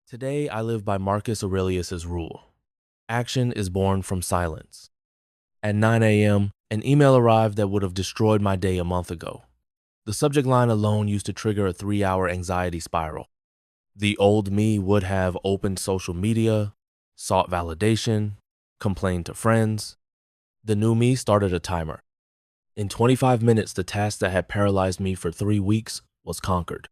Today, I live by Marcus Aurelius's rule. Action is born from silence. At 9 a.m., an email arrived that would have destroyed my day a month ago. The subject line alone used to trigger a 3-hour anxiety spiral. The old me would have opened social media, sought validation, complained to friends. The new me started a timer. In 25 minutes, the task that had paralyzed me for 3 weeks was conquered.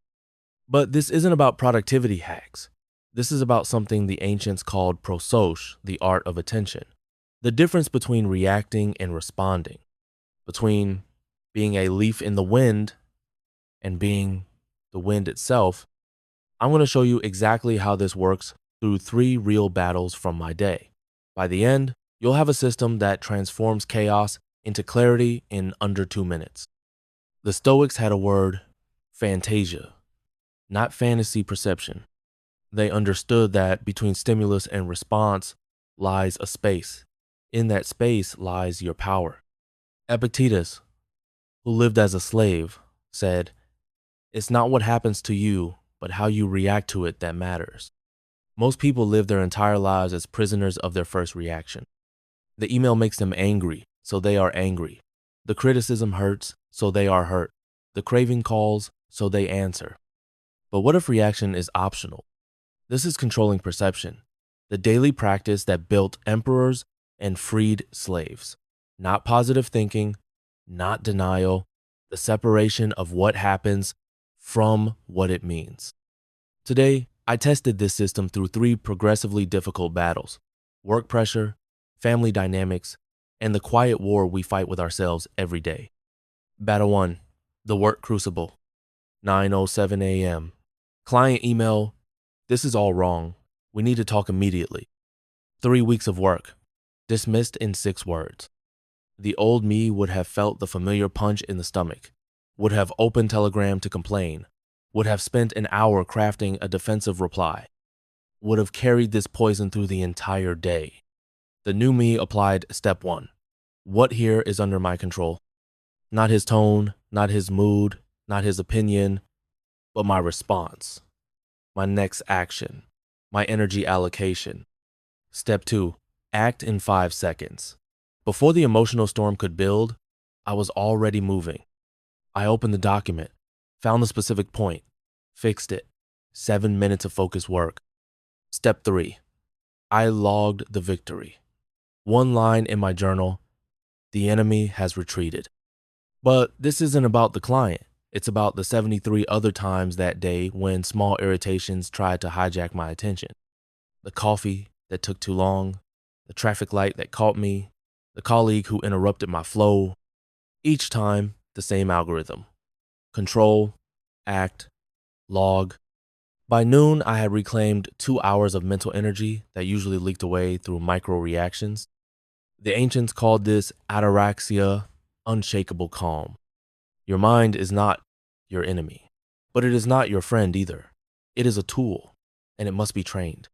But this isn't about productivity hacks. This is about something the ancients called prosoche, the art of attention. The difference between reacting and responding, between being a leaf in the wind and being the wind itself. I'm going to show you exactly how this works through 3 real battles from my day. By the end, you'll have a system that transforms chaos into clarity in under 2 minutes. The Stoics had a word, fantasia, not fantasy perception. They understood that between stimulus and response lies a space. In that space lies your power. Epictetus, who lived as a slave, said, "It's not what happens to you, but how you react to it that matters." Most people live their entire lives as prisoners of their first reaction. The email makes them angry, so they are angry. The criticism hurts, so they are hurt. The craving calls, so they answer. But what if reaction is optional? This is controlling perception, the daily practice that built emperors and freed slaves. Not positive thinking, not denial, the separation of what happens from what it means. Today, I tested this system through 3 progressively difficult battles: work pressure, family dynamics, and the quiet war we fight with ourselves every day. Battle 1, the work crucible, 9:07 a.m. Client email, "This is all wrong. We need to talk immediately." 3 weeks of work, dismissed in 6 words. The old me would have felt the familiar punch in the stomach, would have opened Telegram to complain, would have spent an hour crafting a defensive reply, would have carried this poison through the entire day. The new me applied step 1. What here is under my control? Not his tone, not his mood, not his opinion, but my response, my next action, my energy allocation. Step 2, act in 5 seconds. Before the emotional storm could build, I was already moving. I opened the document, found the specific point, fixed it. 7 minutes of focused work. Step 3, I logged the victory. 1 line in my journal, "The enemy has retreated." But this isn't about the client. It's about the 73 other times that day when small irritations tried to hijack my attention. The coffee that took too long, the traffic light that caught me, the colleague who interrupted my flow. Each time, the same algorithm. Control, act, log. By noon, I had reclaimed 2 hours of mental energy that usually leaked away through micro reactions. The ancients called this ataraxia, unshakable calm. Your mind is not your enemy, but it is not your friend either. It is a tool, and it must be trained.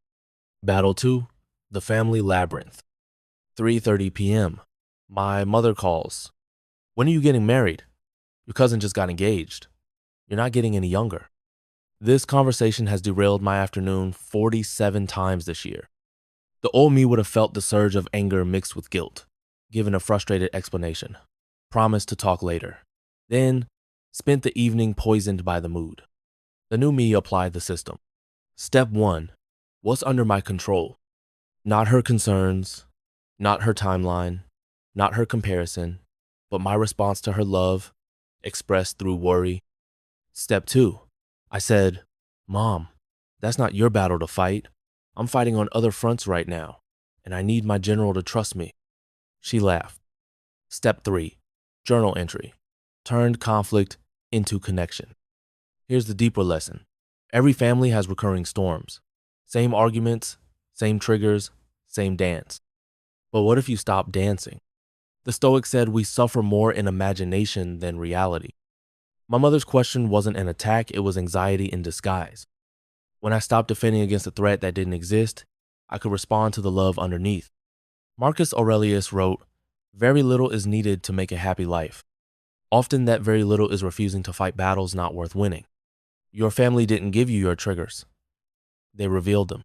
Battle 2, the family labyrinth. 3:30 p.m. My mother calls. "When are you getting married? Your cousin just got engaged. You're not getting any younger." This conversation has derailed my afternoon 47 times this year. The old me would have felt the surge of anger mixed with guilt, given a frustrated explanation, promised to talk later, then spent the evening poisoned by the mood. The new me applied the system. Step 1, what's under my control? Not her concerns, not her timeline, not her comparison, but my response to her love, expressed through worry. Step 2, I said, "Mom, that's not your battle to fight. I'm fighting on other fronts right now, and I need my general to trust me." She laughed. Step 3, journal entry. Turned conflict into connection. Here's the deeper lesson. Every family has recurring storms. Same arguments, same triggers, same dance. But what if you stop dancing? The Stoics said we suffer more in imagination than reality. My mother's question wasn't an attack, it was anxiety in disguise. When I stopped defending against a threat that didn't exist, I could respond to the love underneath. Marcus Aurelius wrote, "Very little is needed to make a happy life. Often that very little is refusing to fight battles not worth winning." Your family didn't give you your triggers. They revealed them.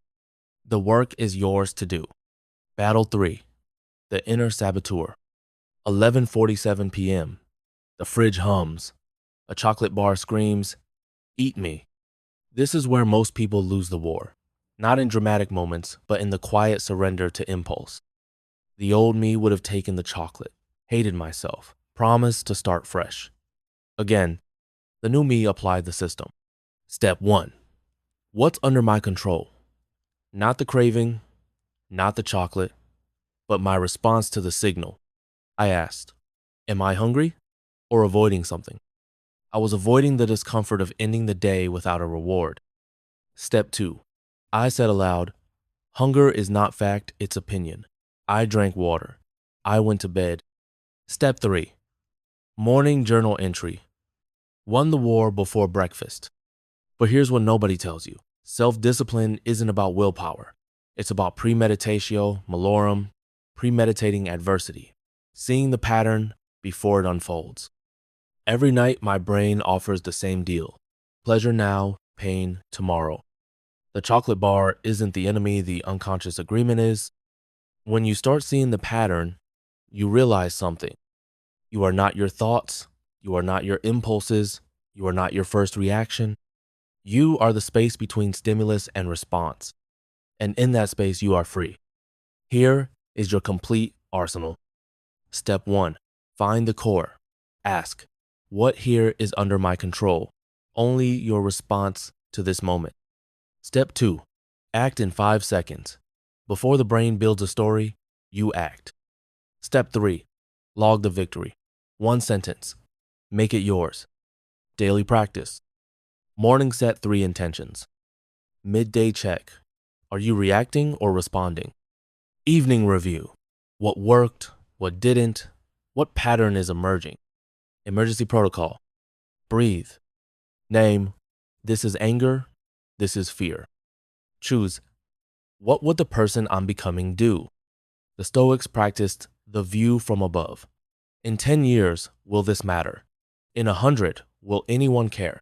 The work is yours to do. Battle 3. The Inner Saboteur. 11:47 p.m. The fridge hums. A chocolate bar screams, "Eat me." This is where most people lose the war. Not in dramatic moments, but in the quiet surrender to impulse. The old me would have taken the chocolate, hated myself, promised to start fresh. Again, the new me applied the system. Step 1. What's under my control? Not the craving, not the chocolate, but my response to the signal. I asked, am I hungry or avoiding something? I was avoiding the discomfort of ending the day without a reward. Step 2. I said aloud, hunger is not fact, it's opinion. I drank water. I went to bed. Step 3. Morning journal entry. Won the war before breakfast. But here's what nobody tells you. Self-discipline isn't about willpower. It's about premeditatio malorum, premeditating adversity, seeing the pattern before it unfolds. Every night, my brain offers the same deal. Pleasure now, pain tomorrow. The chocolate bar isn't the enemy, the unconscious agreement is. When you start seeing the pattern, you realize something. You are not your thoughts. You are not your impulses. You are not your first reaction. You are the space between stimulus and response. And in that space, you are free. Here is your complete arsenal. Step 1. Find the core. Ask, what here is under my control? Only your response to this moment. Step 2. Act in 5 seconds. Before the brain builds a story, you act. Step 3. Log the victory. 1 sentence. Make it yours. Daily practice. Morning set 3 intentions. Midday check. Are you reacting or responding? Evening review. What worked? What didn't? What pattern is emerging? Emergency protocol. Breathe. Name. This is anger. This is fear. Choose. What would the person I'm becoming do? The Stoics practiced the view from above. In 10 years, will this matter? In 100, will anyone care?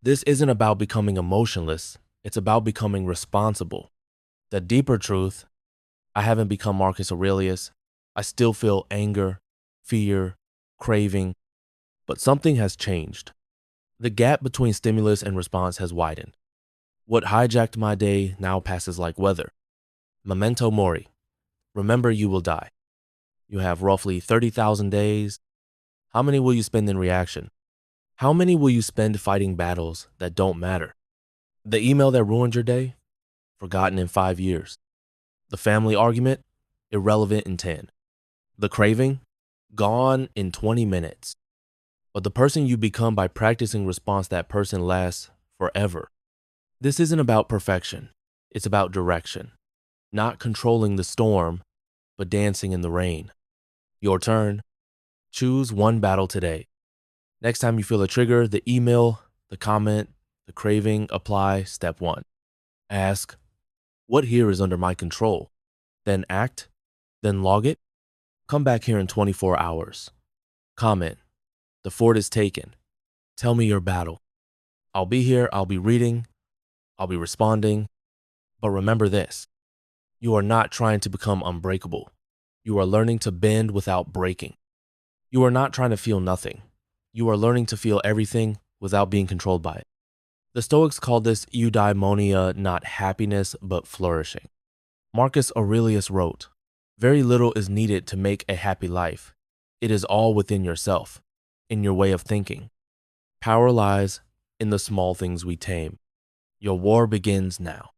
This isn't about becoming emotionless. It's about becoming responsible. The deeper truth, I haven't become Marcus Aurelius. I still feel anger, fear, craving, but something has changed. The gap between stimulus and response has widened. What hijacked my day now passes like weather. Memento mori. Remember, you will die. You have roughly 30,000 days. How many will you spend in reaction? How many will you spend fighting battles that don't matter? The email that ruined your day? Forgotten in 5 years. The family argument? Irrelevant in 10. The craving? Gone in 20 minutes. But the person you become by practicing response, that person lasts forever. This isn't about perfection. It's about direction. Not controlling the storm, but dancing in the rain. Your turn. Choose one battle today. Next time you feel a trigger, the email, the comment, the craving, apply step 1. Ask, what here is under my control? Then act, then log it. Come back here in 24 hours. Comment, the fort is taken. Tell me your battle. I'll be here, I'll be reading, I'll be responding. But remember this, you are not trying to become unbreakable. You are learning to bend without breaking. You are not trying to feel nothing. You are learning to feel everything without being controlled by it. The Stoics call this eudaimonia, not happiness, but flourishing. Marcus Aurelius wrote, very little is needed to make a happy life. It is all within yourself, in your way of thinking. Power lies in the small things we tame. Your war begins now.